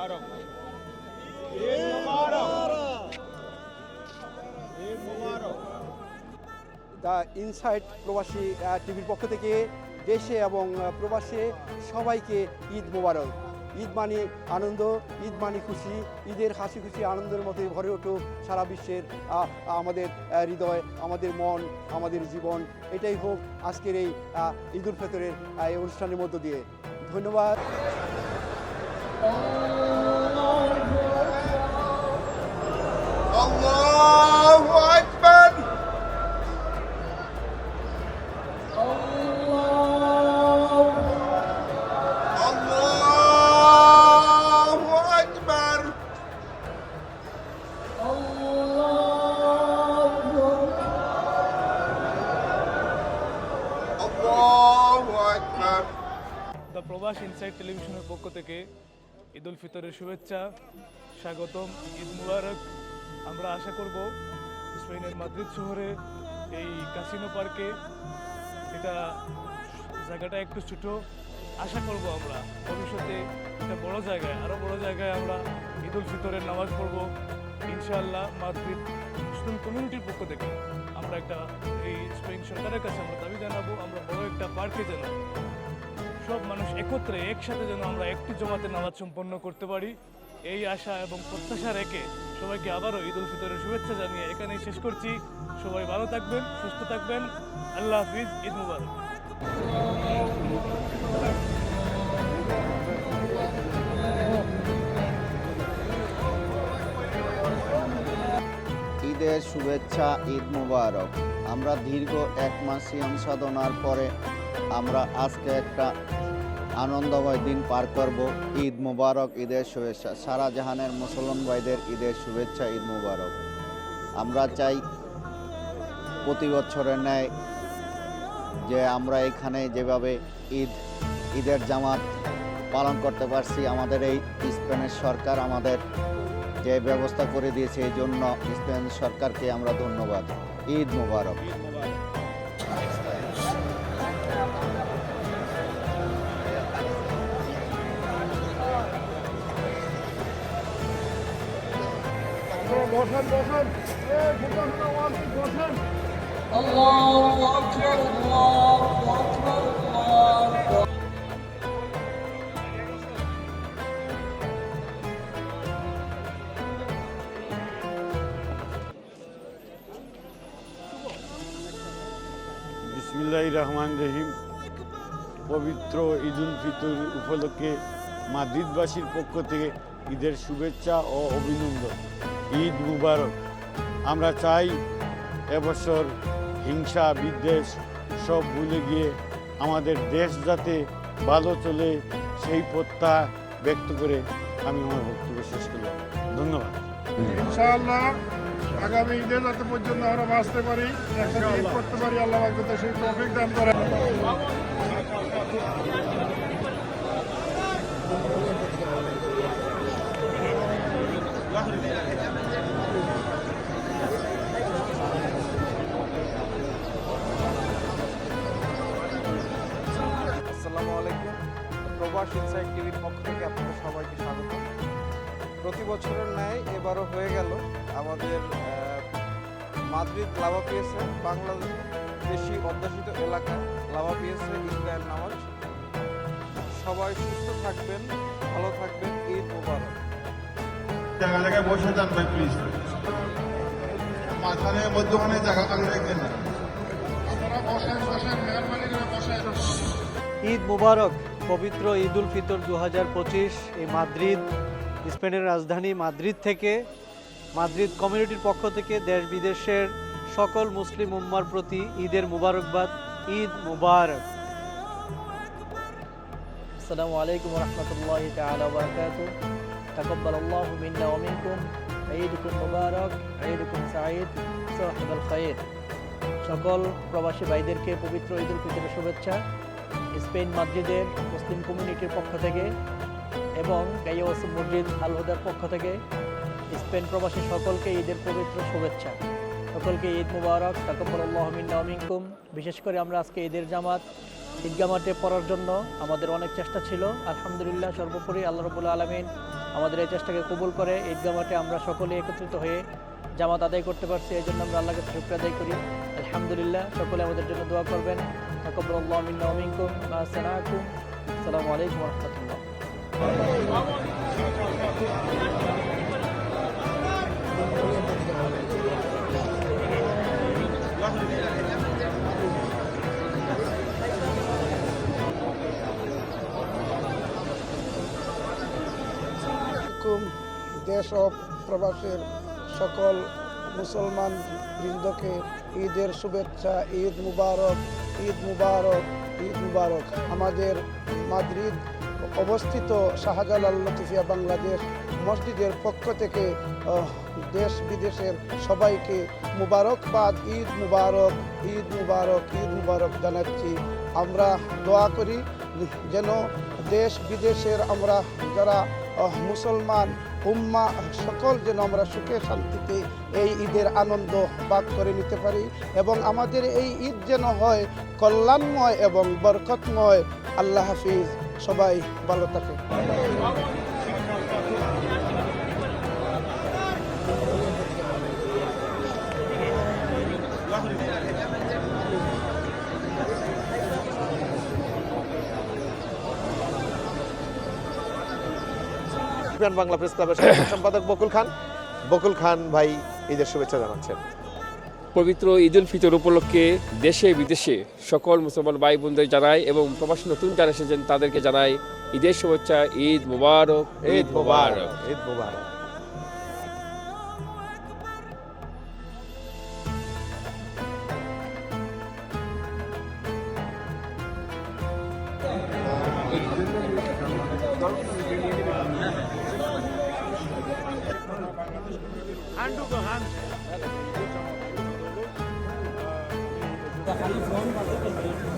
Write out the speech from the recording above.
Mubarak. Eid Mubarak. Eid Mubarak. The insight প্রবাসী টিভির পক্ষ থেকে দেশে এবং প্রবাসে সবাইকে ঈদ মোবারক। ঈদ মানে আনন্দ, ঈদ মানে খুশি, ঈদের হাসি খুশি আনন্দের মধ্যে ভরে উঠুক সারা বিশ্বের আমাদের হৃদয়, আমাদের মন, আমাদের জীবন। এটাই হোক আজকের এই ঈদ উল ফিতরের এই অনুষ্ঠানের মধ্য দিয়ে। ধন্যবাদ। আল্লাহু আকবার। আল্লাহু আকবার। আল্লাহু আকবার। দ্য প্রবাস ইনসাইট টেলিভিশনের পক্ষ থেকে ঈদ উল ফিতরের শুভেচ্ছা, স্বাগতম, ঈদ মুবারক। আমরা আশা করব স্পেনের মাদ্রিদ শহরে এই কাসিনো পার্কে, এটা জায়গাটা একটু ছোট, আশা করব আমরা ভবিষ্যতে একটা বড় জায়গায়, আরও বড় জায়গায় আমরা ঈদ উল ফিতরের নামাজ পড়ব ইনশাআল্লাহ। মাদ্রিদ মুসলিম কমিউনিটির পক্ষ থেকে আমরা একটা এই স্পেন সরকারের কাছে আমরা দাবি জানাবো, আমরা বড় একটা পার্কে যেন সব মানুষ একত্রে একসাথে যেন আমরা একটি জমাতে নামাজ সম্পন্ন করতে পারি, এই আশা এবং প্রত্যাশা রেখে সবাইকে আবারও ঈদ উল ফিতরের শুভেচ্ছা জানিয়ে এখানেই শেষ করছি। সবাই ভালো থাকবেন, সুস্থ থাকবেন। আল্লাহ হাফিজ। ঈদ মুবারক। ঈদের শুভেচ্ছা, ঈদ মুবারক। আমরা দীর্ঘ এক মাস সিয়াম সাধনার পরে আমরা আজকে একটা আনন্দময় দিন পার করব। ঈদ মুবারক, ঈদের শুভেচ্ছা। সারা জাহানের মুসলমান ভাইদের ঈদের শুভেচ্ছা, ঈদ মুবারক। আমরা চাই প্রতি বছরের ন্যায় যে আমরা এখানে যেভাবে ঈদের জামাত পালন করতে পারছি, আমাদের এই স্পেনের সরকার আমাদের যে ব্যবস্থা করে দিয়েছে, এই জন্য স্পেন সরকারকে আমরা ধন্যবাদ। ঈদ মুবারক। বসেন বসেন। বসেন। Allahu Akbar, Allahu Akbar, Allahu Akbar. বিসমিল্লাহির রহমানির রহিম। পবিত্র ঈদ উল ফিতর উপলক্ষে মাদ্রিদবাসীর পক্ষ থেকে ঈদের শুভেচ্ছা ও অভিনন্দন। ঈদ মুবারক। আমরা চাই এবছর হিংসা বিদ্বেষ সব ভুলে গিয়ে আমাদের দেশ যাতে ভালো চলে, সেই প্রত্যয় ব্যক্ত করে আমি আমার বক্তব্য শেষ করলাম। ধন্যবাদ। ইনশাআল্লাহ আগামী ঈদে যাতে পর্যন্ত আমরা বাঁচতে পারি, একসাথে ঈদ করতে পারি, আল্লাহ পাক যাতে সেই তৌফিক দান করেন। আসসালামু আলাইকুম। প্রবাস ইনসাইট টিভির পক্ষ থেকে আপনাদের সবাইকে স্বাগত। প্রতি বছরের ন্যায় এবারও হয়ে গেল আমাদের মাদ্রিদ লাভা পেয়েছে, বাংলাদেশি অধ্যাসিত এলাকায় লাভা পেয়েছে ঈদগাহের নামাজ। সবাই সুস্থ থাকবেন, ভালো থাকবেন। ঈদ মুবারক। জায়গা জায়গায় বসে যান ভাই প্লিজ। মাঝখানে মধ্যখানে জায়গা খালি রাখবেন না। আপনারা বসেন বসেন, মেহরবানি করে বসেন। ঈদ মুবারক। পবিত্র ঈদ উল ফিতর 2025 এই মাদ্রিদ, স্পেনের রাজধানী মাদ্রিদ থেকে, মাদ্রিদ কমিউনিটির পক্ষ থেকে দেশ বিদেশের সকল মুসলিম উম্মার প্রতি ঈদের মুবারকবাদ। ঈদ মুবারক। আসসালামু আলাইকুম ওয়া রাহমাতুল্লাহি তাআলা ওয়া বারাকাতুহু। তাকাব্বালাল্লাহু মিন্না ওয়া মিনকুম। ঈদুকুম মুবারক, ঈদুকুম সাঈদ, সাহিবুল খায়র। সকল প্রবাসী ভাইদেরকে পবিত্র ঈদ উল ফিতরের শুভেচ্ছা স্পেন মাদ্রিদের মুসলিম কমিউনিটির পক্ষ থেকে এবং গাইয়া ওয়াসিম মসজিদ আল হুদার পক্ষ থেকে স্পেন প্রবাসী সকলকে ঈদের পবিত্র শুভেচ্ছা। সকলকে ঈদ মুবারক। তাকাব্বালাল্লাহু মিন্না ওয়া মিনকুম। বিশেষ করে আমরা আজকে ঈদের জামাত ঈদগাহ মাঠে পড়ার জন্য আমাদের অনেক চেষ্টা ছিল। আলহামদুলিল্লাহ, সর্বোপরি আল্লাহ রাব্বুল আলামিন আমাদের এই চেষ্টাকে কবুল করে ঈদগাহ মাঠে আমরা সকলে একত্রিত হয়ে জামাত আদায় করতে পারছি। এই জন্য আমরা আল্লাহর কাছে শুকর আদায় করি। আলহামদুলিল্লাহ। সকলে আমাদের জন্য দোয়া করবেন। তাকাব্বালাল্লাহু মিন্না ওয়া মিনকুম মা সানাকুম। আসসালামু আলাইকুম ওয়া রাহমাতুল্লাহ। দেশ ও প্রবাসের সকল মুসলমান বৃন্দকে ঈদের শুভেচ্ছা। ঈদ মুবারক, ঈদ মুবারক, ঈদ মুবারক। আমাদের মাদ্রিদ অবস্থিত শাহজালাল লতিফিয়া বাংলাদেশ মসজিদের পক্ষ থেকে দেশ বিদেশের সবাইকে মুবারকবাদ। ঈদ মুবারক, ঈদ মুবারক, ঈদ মুবারক জানাচ্ছি। আমরা দোয়া করি যেন দেশ বিদেশের আমরা যারা মুসলমান উম্মা সকল যেন আমরা সুখে শান্তিতে এই ঈদের আনন্দ ভাগ করে নিতে পারি এবং আমাদের এই ঈদ যেন হয় কল্যাণময় এবং বরকতময়। আল্লাহ হাফিজ। সবাই ভালো থাকে। বাংলা প্রেস ক্লাবের সম্পাদক বকুল খান ভাই ঈদের শুভেচ্ছা জানাচ্ছেন। পবিত্র ঈদ উল ফিতর উপলক্ষে দেশে বিদেশে সকল মুসলমান ভাই বোনদের জানাই এবং প্রবাসী নতুন যারা এসেছেন তাদেরকে জানাই ঈদের শুভেচ্ছা। ঈদ মুবারক, ঈদ মুবারক, ঈদ মুবারক। California.